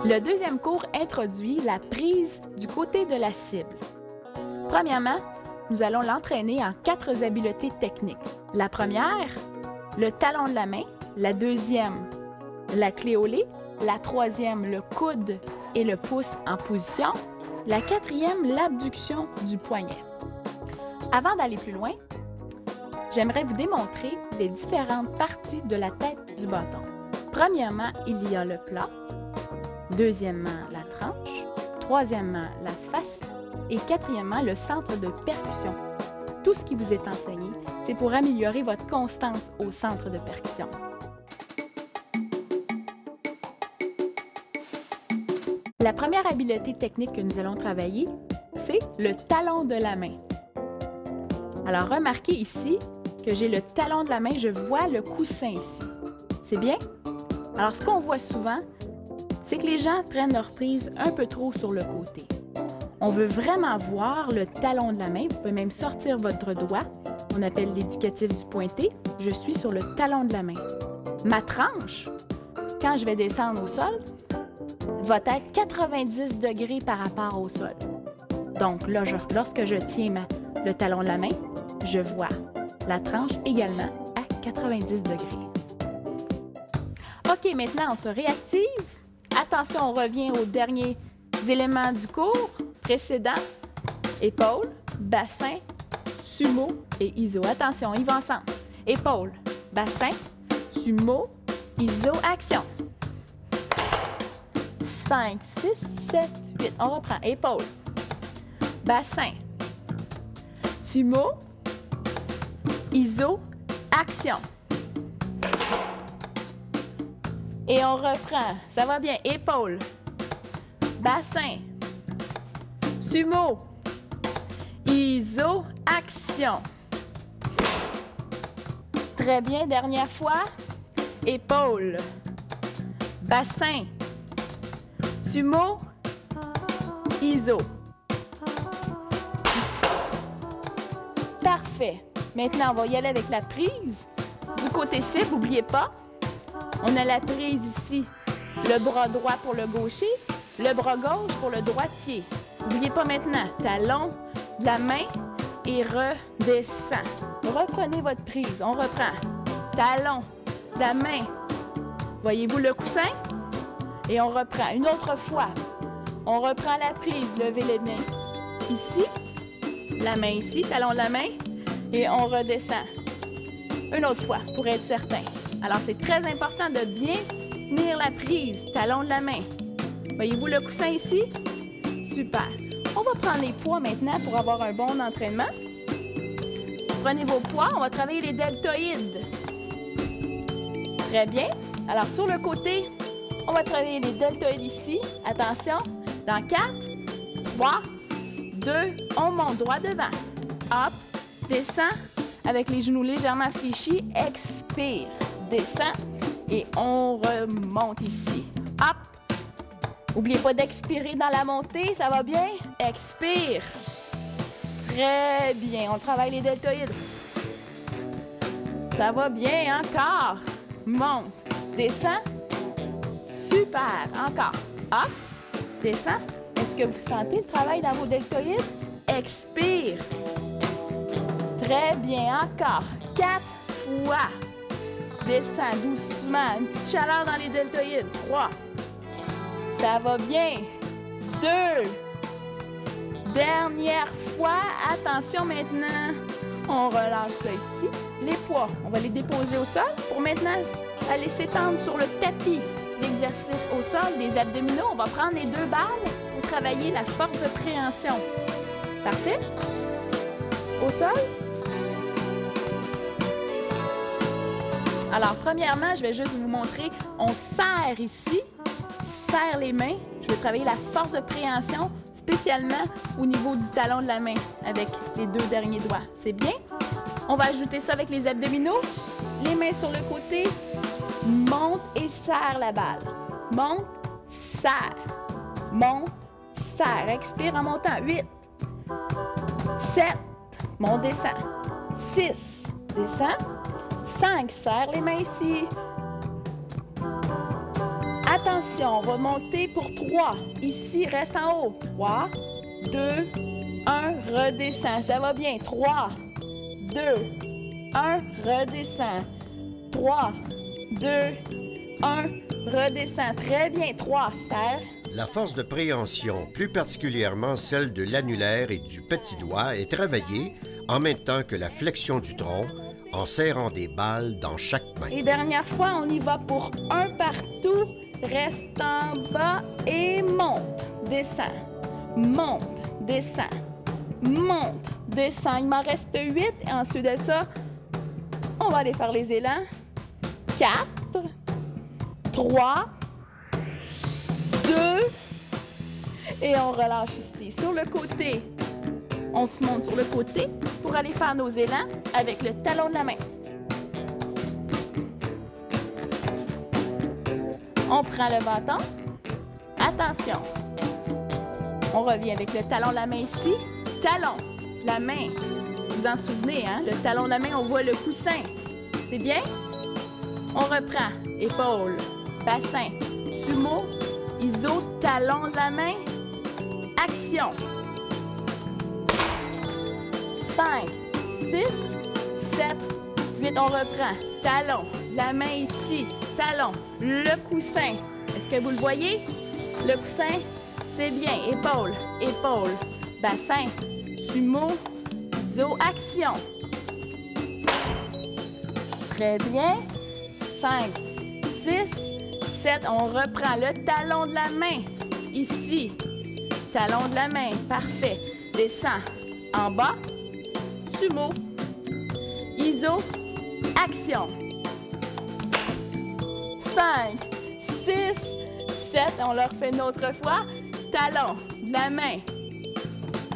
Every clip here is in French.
Le deuxième cours introduit la prise du côté de la cible. Premièrement, nous allons l'entraîner en 4 habiletés techniques. La première, le talon de la main. La deuxième, la clé au lait. La troisième, le coude et le pouce en position. La quatrième, l'abduction du poignet. Avant d'aller plus loin, j'aimerais vous démontrer les différentes parties de la tête du bâton. Premièrement, il y a le plat. Deuxièmement, la tranche. Troisièmement, la face. Et quatrièmement, le centre de percussion. Tout ce qui vous est enseigné, c'est pour améliorer votre constance au centre de percussion. La première habileté technique que nous allons travailler, c'est le talon de la main. Alors, remarquez ici que j'ai le talon de la main, je vois le coussin ici. C'est bien? Alors, ce qu'on voit souvent, c'est que les gens prennent leur prise un peu trop sur le côté. On veut vraiment voir le talon de la main. Vous pouvez même sortir votre doigt. On appelle l'éducatif du pointé. Je suis sur le talon de la main. Ma tranche, quand je vais descendre au sol, va être 90 degrés par rapport au sol. Donc là, lorsque je tiens le talon de la main, je vois la tranche également à 90 degrés. OK, maintenant, on se réactive. Attention, on revient aux derniers éléments du cours précédent. Épaules, bassin, sumo et iso. Attention, on y va ensemble. Épaules, bassin, sumo, iso, action. 5, 6, 7, 8. On reprend. Épaules, bassin, sumo, iso, action. Et on reprend. Ça va bien. Épaules, bassin, sumo, iso, action. Très bien. Dernière fois. Épaules, bassin, sumo, iso. Parfait. Maintenant, on va y aller avec la prise. Du côté cible, n'oubliez pas, on a la prise ici. Le bras droit pour le gaucher, le bras gauche pour le droitier. N'oubliez pas maintenant, talon de la main et redescend. Reprenez votre prise. On reprend. Talon de la main. Voyez-vous le coussin? Et on reprend. Une autre fois. On reprend la prise. Levez les mains ici. La main ici, talon de la main. Et on redescend. Une autre fois pour être certain. Alors, c'est très important de bien tenir la prise. Talon de la main. Voyez-vous le coussin ici? Super. On va prendre les poids maintenant pour avoir un bon entraînement. Prenez vos poids. On va travailler les deltoïdes. Très bien. Alors, sur le côté, on va travailler les deltoïdes ici. Attention. Dans 4, 3, 2, on monte droit devant. Hop, descend avec les genoux légèrement fléchis. Expire, descend et on remonte ici. Hop. N'oubliez pas d'expirer dans la montée, ça va bien? Expire. Très bien, on travaille les deltoïdes. Ça va bien, encore. Monte, descend. Super, encore. Hop, descend. Est-ce que vous sentez le travail dans vos deltoïdes? Expire. Très bien, encore. 4 fois. Descend doucement. Une petite chaleur dans les deltoïdes. 3. Ça va bien. 2. Dernière fois. Attention maintenant. On relâche ça ici. Les poids, on va les déposer au sol pour maintenant aller s'étendre sur le tapis. L'exercice au sol, des abdominaux. On va prendre les 2 balles pour travailler la force de préhension. Parfait? Au sol? Alors, premièrement, je vais juste vous montrer. On serre ici, serre les mains. Je vais travailler la force de préhension, spécialement au niveau du talon de la main, avec les 2 derniers doigts. C'est bien? On va ajouter ça avec les abdominaux. Les mains sur le côté. Monte et serre la balle. Monte, serre. Monte, serre. Expire en montant. 8. 7. Monte, descend. 6. Descend. 5. Serre les mains ici. Attention, on va monter pour 3. Ici, reste en haut. 3, 2, 1, redescends. Ça va bien. 3, 2, 1, redescends. 3, 2, 1, redescends. Très bien. 3, serre. La force de préhension, plus particulièrement celle de l'annulaire et du petit doigt, est travaillée en même temps que la flexion du tronc, en serrant des balles dans chaque main. Et dernière fois, on y va pour 1 partout. Reste en bas et monte. Descends. Monte. Descends. Monte. Descends. Il m'en reste 8. Et ensuite de ça, on va aller faire les élans. 4, 3, 2, et on relâche ici. Sur le côté, on se monte sur le côté pour aller faire nos élans avec le talon de la main. On prend le bâton. Attention. On revient avec le talon de la main ici. Talon, la main. Vous en souvenez, hein? Le talon de la main, on voit le coussin. C'est bien? On reprend. Épaule, bassin, sumo, iso, talon de la main. Action. 5, 6, 7, 8. On reprend. Talon, la main ici. Talon, le coussin. Est-ce que vous le voyez? Le coussin, c'est bien. Épaule, épaule, bassin, sumo, iso, action. Très bien. 5, 6, 7. On reprend le talon de la main. Ici. Talon de la main. Parfait. Descends. En bas. Sumo. Iso. Action. 5, 6, 7. On le refait une autre fois. Talon de la main.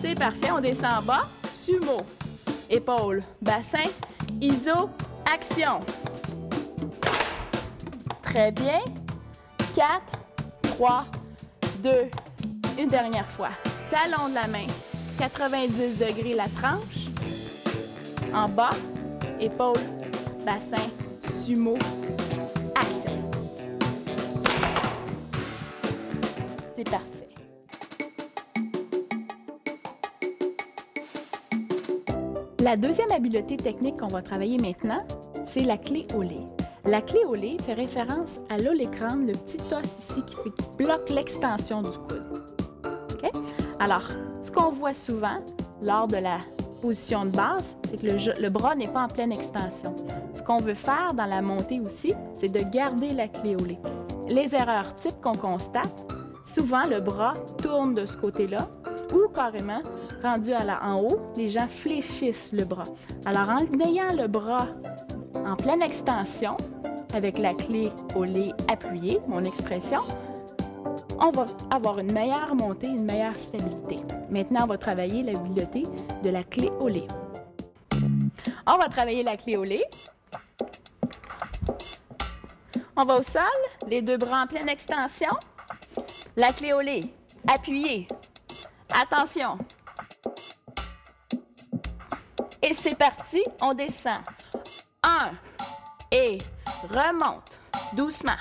C'est parfait. On descend en bas. Sumo. Épaule. Bassin. Iso. Action. Très bien. 4, 3, 2, une dernière fois. Talon de la main. 90 degrés la tranche. En bas. Épaule. Bassin. Sumo. Action. C'est parfait. La deuxième habileté technique qu'on va travailler maintenant, c'est la clé au lait. La clé au lait fait référence à l'olécrane, le petit os ici qui bloque l'extension du coude. Okay? Alors, ce qu'on voit souvent lors de la position de base, c'est que le bras n'est pas en pleine extension. Ce qu'on veut faire dans la montée aussi, c'est de garder la clé au lait. Les erreurs types qu'on constate, souvent le bras tourne de ce côté-là ou carrément, rendu en haut, les gens fléchissent le bras. Alors, en ayant le bras en pleine extension, avec la clé au lait appuyée, mon expression, on va avoir une meilleure montée, une meilleure stabilité. Maintenant, on va travailler l'habileté de la clé au lait. On va travailler la clé au lait. On va au sol, les deux bras en pleine extension. La clé au lait appuyée. Attention. Et c'est parti, on descend. 1 et remonte doucement.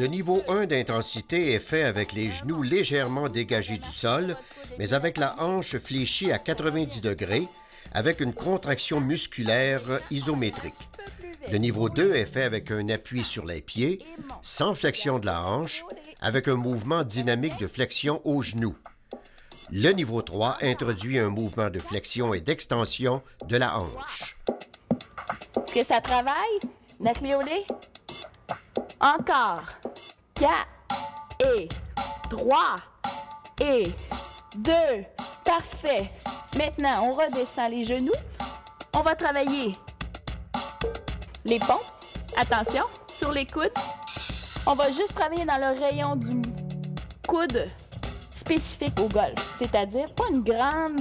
Le niveau 1 d'intensité est fait avec les genoux légèrement dégagés du sol, mais avec la hanche fléchie à 90 degrés, avec une contraction musculaire isométrique. Le niveau 2 est fait avec un appui sur les pieds, sans flexion de la hanche, avec un mouvement dynamique de flexion aux genoux. Le niveau 3 introduit un mouvement de flexion et d'extension de la hanche. Est-ce que ça travaille, la clé au lait? Encore. 4 et 3 et 2. Parfait. Maintenant, on redescend les genoux. On va travailler les pompes. Attention, sur les coudes. On va juste travailler dans le rayon du coude spécifique au golf. C'est-à-dire pas une grande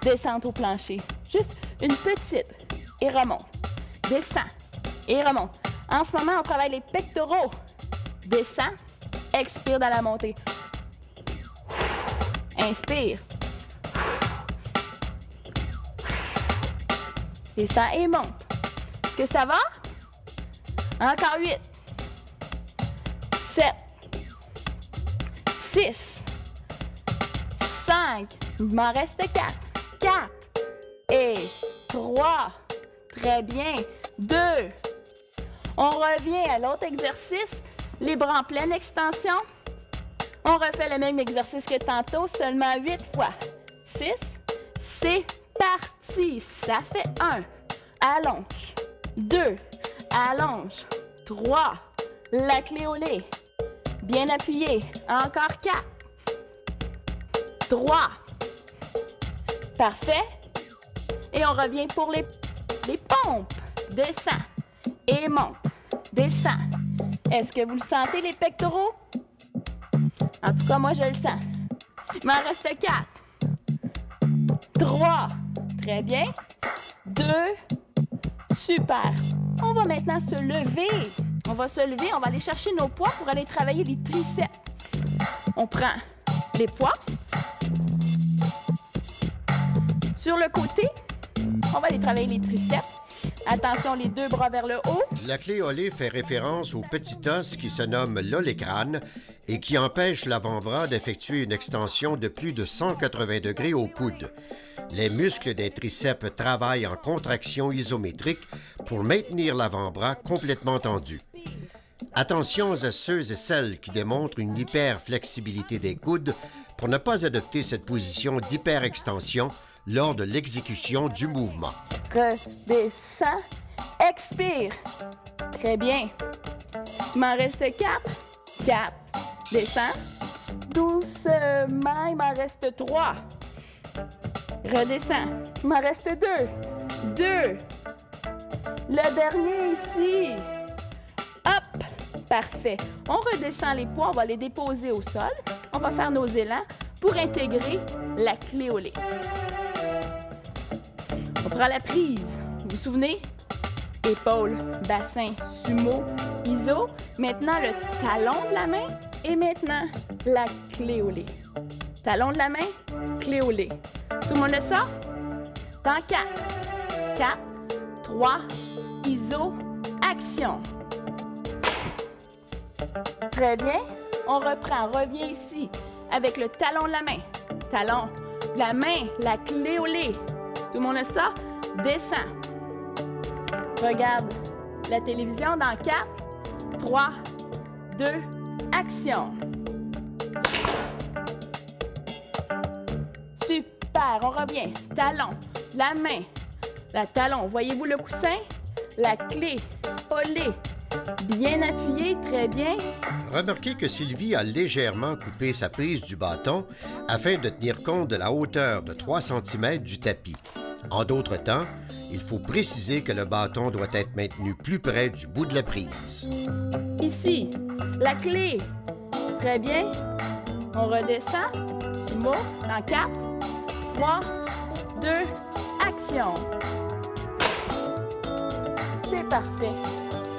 descente au plancher. Juste une petite et remonte. Descend et remonte. En ce moment, on travaille les pectoraux. Descend, expire dans la montée. Inspire. Descend et monte. Est-ce que ça va? Encore 8, 7, 6, 5, il m'en reste 4, 4 et 3, très bien, 2. On revient à l'autre exercice, les bras en pleine extension. On refait le même exercice que tantôt, seulement 8 fois. 6, c'est parti, ça fait 1, allonge, 2, allonge, 3, la clé au lait, bien appuyé, encore 4, 3, parfait, et on revient pour les pompes, descend et monte, descend. Est-ce que vous le sentez les pectoraux? En tout cas, moi je le sens. Il m'en reste 4, 3, très bien, 2, super. On va maintenant se lever. On va se lever, on va aller chercher nos poids pour aller travailler les triceps. On prend les poids. Sur le côté, on va aller travailler les triceps. Attention, les 2 bras vers le haut. La clé au lait fait référence au petit os qui se nomme l'olécrane et qui empêche l'avant-bras d'effectuer une extension de plus de 180 degrés au coude. Les muscles des triceps travaillent en contraction isométrique pour maintenir l'avant-bras complètement tendu. Attention à ceux et celles qui démontrent une hyperflexibilité des coudes pour ne pas adopter cette position d'hyperextension lors de l'exécution du mouvement. Redescends, expire. Très bien. Il m'en reste 4. 4. Descends. Doucement, il m'en reste 3. Redescends. Il m'en reste 2. 2. Le dernier ici. Hop. Parfait. On redescend les poids, on va les déposer au sol. On va faire nos élans pour intégrer la clé au lait. On prend la prise. Vous vous souvenez? Épaule, bassin, sumo, iso. Maintenant, le talon de la main et maintenant, la clé au lait. Talon de la main, clé au lait. Tout le monde le sort? Dans 4. 4, 3, iso, action. Très bien. On reprend, revient ici avec le talon de la main. Talon, la main, la clé au lait. Tout le monde le sort? Descend. Regarde la télévision dans 4, 3, 2, action. Super, on revient. Talon, la main, la talon. Voyez-vous le coussin? La clé au lait. Bien appuyé, très bien. Remarquez que Sylvie a légèrement coupé sa prise du bâton afin de tenir compte de la hauteur de 3 cm du tapis. En d'autres temps, il faut préciser que le bâton doit être maintenu plus près du bout de la prise. Ici, la clé. Très bien. On redescend. Sumo, dans 4, 3, 2, action. C'est parfait.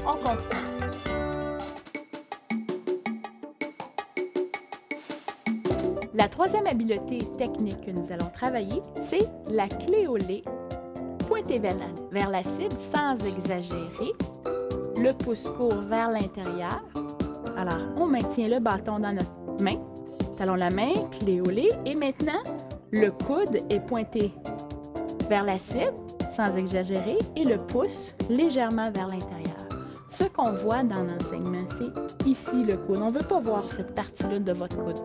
On continue. La troisième habileté technique que nous allons travailler, c'est la clé au lait. Pointer vers la cible sans exagérer. Le pouce court vers l'intérieur. Alors, on maintient le bâton dans notre main. Talon la main, clé au lait. Et maintenant, le coude est pointé vers la cible sans exagérer et le pouce légèrement vers l'intérieur. Ce qu'on voit dans l'enseignement, c'est ici le coude. On ne veut pas voir cette partie-là de votre coude.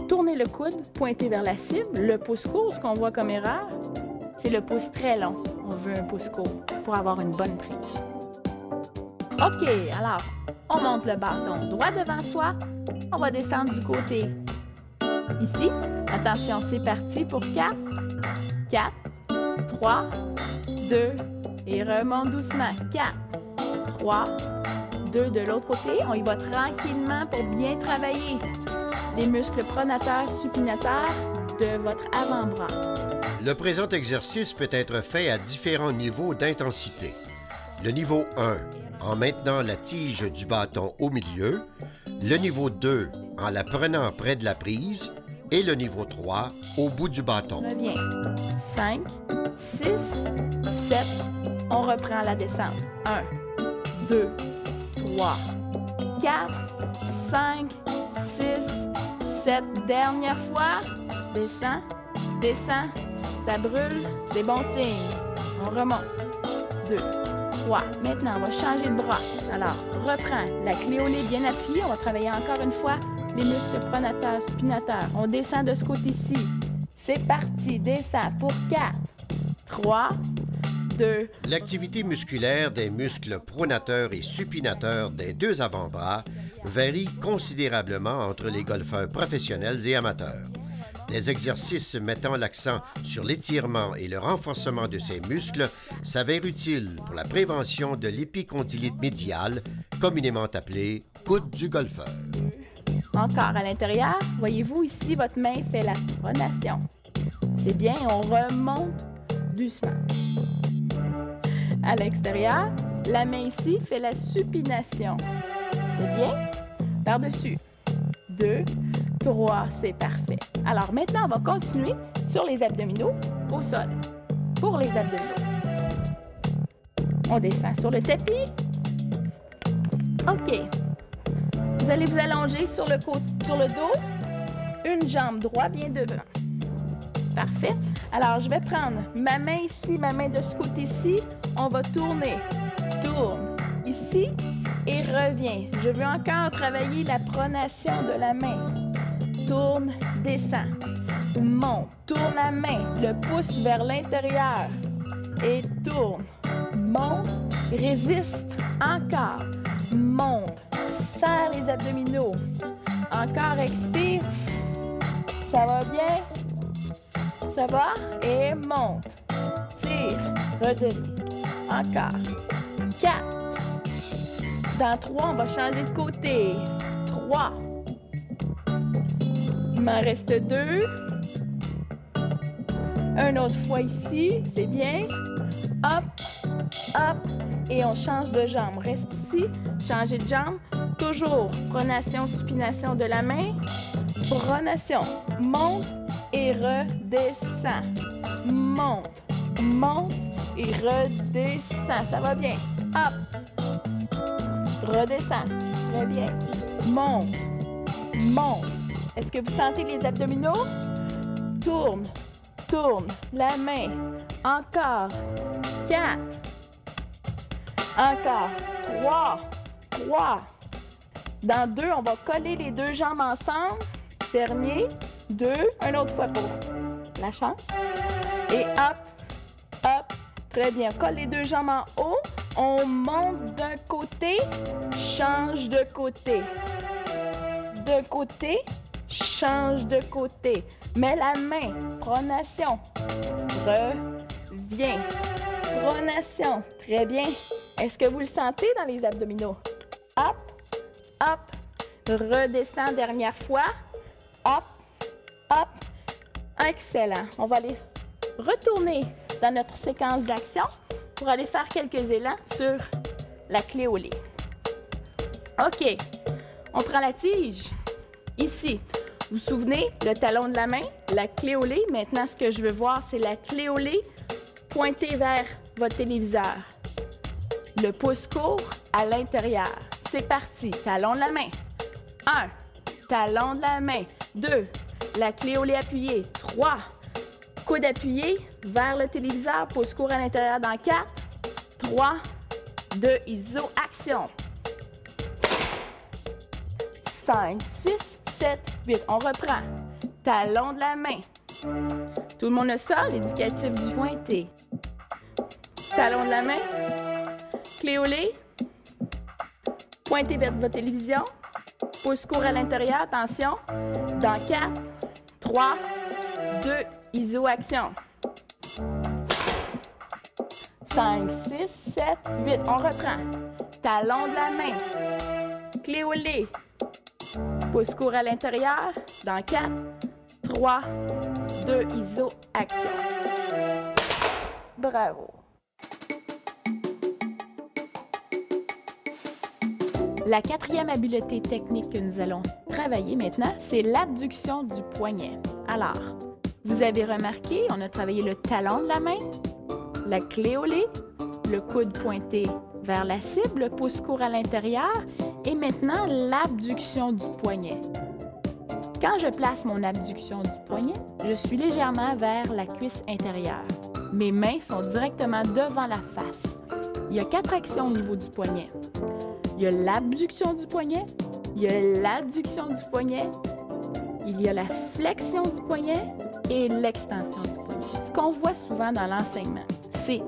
Tournez le coude, pointez vers la cible. Le pouce court, ce qu'on voit comme erreur, c'est le pouce très long. On veut un pouce court pour avoir une bonne prise. OK, alors, on monte le bâton droit devant soi. On va descendre du côté ici. Attention, c'est parti pour 4, 4, 3, 2, et remonte doucement. 4, 3, 2 de l'autre côté. On y va tranquillement pour bien travailler les muscles pronateurs, supinateurs de votre avant-bras. Le présent exercice peut être fait à différents niveaux d'intensité. Le niveau 1, en maintenant la tige du bâton au milieu. Le niveau 2, en la prenant près de la prise. Et le niveau 3, au bout du bâton. On revient. 5, 6, 7. On reprend la descente. 1, 2, 3, 4, 5, 6, 7. Dernière fois. Descend, descend. Ça brûle. C'est bon signe. On remonte. 2, 3. Maintenant, on va changer de bras. Alors, reprends la clé au lait bien appuyée. On va travailler encore une fois les muscles pronateurs, supinateurs. On descend de ce côté-ci. C'est parti. Descend pour 4, 3, 2. L'activité musculaire des muscles pronateurs et supinateurs des deux avant-bras varie considérablement entre les golfeurs professionnels et amateurs. Les exercices mettant l'accent sur l'étirement et le renforcement de ces muscles s'avèrent utiles pour la prévention de l'épicondylite médiale, communément appelée coude du golfeur. Encore à l'intérieur, voyez-vous ici, votre main fait la pronation. C'est bien, on remonte doucement. À l'extérieur, la main ici fait la supination. C'est bien. Par-dessus. 2, 3, c'est parfait. Alors maintenant, on va continuer sur les abdominaux au sol. Pour les abdominaux. On descend sur le tapis. OK. Vous allez vous allonger sur le dos. Une jambe droite bien devant. Parfait. Alors, je vais prendre ma main ici, ma main de ce côté-ci. On va tourner. Tourne. Ici et reviens. Je veux encore travailler la pronation de la main. Tourne, descend. Monte. Tourne la main. Le pouce vers l'intérieur. Et tourne. Monte. Résiste. Encore. Monte. Serre les abdominaux. Encore, expire. Ça va bien? Ça va? Et monte. Tire. Redélie. Encore. 4. Dans 3, on va changer de côté. 3. Il m'en reste 2. Une autre fois ici. C'est bien. Hop. Hop. Et on change de jambe. Reste ici. Changer de jambe. Toujours pronation, supination de la main. Pronation. Monte et redescend. Monte. Monte et redescend. Ça va bien. Hop. Redescend. Très bien. Monte. Monte. Est-ce que vous sentez les abdominaux? Tourne. Tourne. La main. Encore. 4. Encore. 3. 3. Dans 2, on va coller les deux jambes ensemble. Dernier. 2. Une autre fois pour la chance. Et hop. Hop. Très bien. On colle les deux jambes en haut. On monte d'un côté. Change de côté. De côté. Change de côté. Mets la main. Pronation. Reviens. Pronation. Très bien. Est-ce que vous le sentez dans les abdominaux? Hop. Hop. Redescends dernière fois. Hop. Hop. Excellent. On va aller retourner dans notre séquence d'action pour aller faire quelques élans sur la clé au lait. OK. On prend la tige. Ici. Vous vous souvenez, le talon de la main, la clé au lait. Maintenant, ce que je veux voir, c'est la clé au lait pointée vers votre téléviseur. Le pouce court à l'intérieur. C'est parti. Talon de la main. 1. Talon de la main. 2. La clé au lait appuyée. 3. Coude appuyé vers le téléviseur. Pouce court à l'intérieur dans 4. 3. 2. Iso. Action. 5, 6, 7, 8. On reprend. Talon de la main. Tout le monde a ça, l'éducatif du pointé. Talon de la main. Clé au lait. Pointez vers votre télévision. Pouce court à l'intérieur. Attention. Dans 4, 3, 2, iso, action. 5, 6, 7, 8. On reprend. Talon de la main. Clé au lait. Pouce court à l'intérieur. Dans 4, 3, 2, iso, action. Bravo. La quatrième habileté technique que nous allons travailler maintenant, c'est l'abduction du poignet. Alors, vous avez remarqué, on a travaillé le talon de la main, la clé au lait, le coude pointé vers la cible, le pouce court à l'intérieur et maintenant l'abduction du poignet. Quand je place mon abduction du poignet, je suis légèrement vers la cuisse intérieure. Mes mains sont directement devant la face. Il y a 4 actions au niveau du poignet. Il y a l'abduction du poignet, il y a l'adduction du poignet, il y a la flexion du poignet et l'extension du poignet. Ce qu'on voit souvent dans l'enseignement, c'est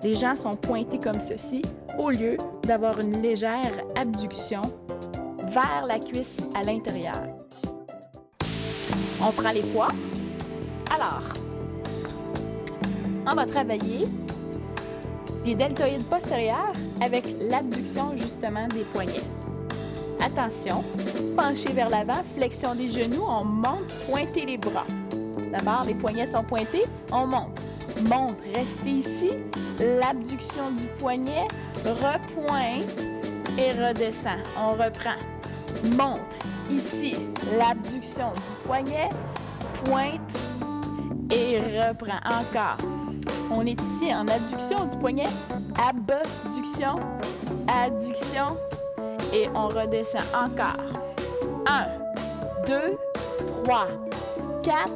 les gens sont pointés comme ceci au lieu d'avoir une légère abduction vers la cuisse à l'intérieur. On prend les poids. Alors, on va travailler les deltoïdes postérieurs avec l'abduction justement des poignets. Attention, pencher vers l'avant, flexion des genoux, on monte, pointer les bras. D'abord, les poignets sont pointés, on monte. Monte, restez ici, l'abduction du poignet, repointe et redescend. On reprend. Monte, ici, l'abduction du poignet, pointe et reprend. Encore. On est ici en adduction du poignet, abduction, adduction et on redescend encore. 1, 2, 3, 4,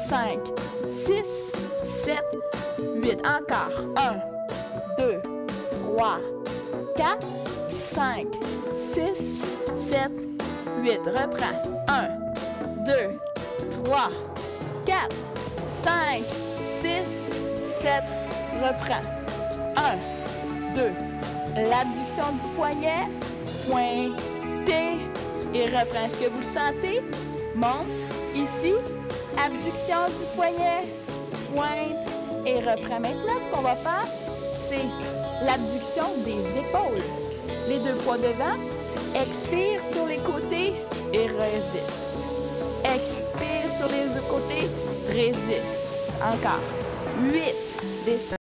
5, 6, 7, 8. Encore. 1, 2, 3, 4, 5, 6, 7, 8. Reprends. 1, 2, 3, 4, 5, 6, 7. Reprends. 1, 2. L'abduction du poignet. Pointez et reprends. Est-ce que vous le sentez? Monte. Ici. Abduction du poignet. Pointe et reprends. Maintenant, ce qu'on va faire, c'est l'abduction des épaules. Les 2 poids devant. Expire sur les côtés et résiste. Expire sur les 2 côtés. Résiste. Encore. 8. Descend.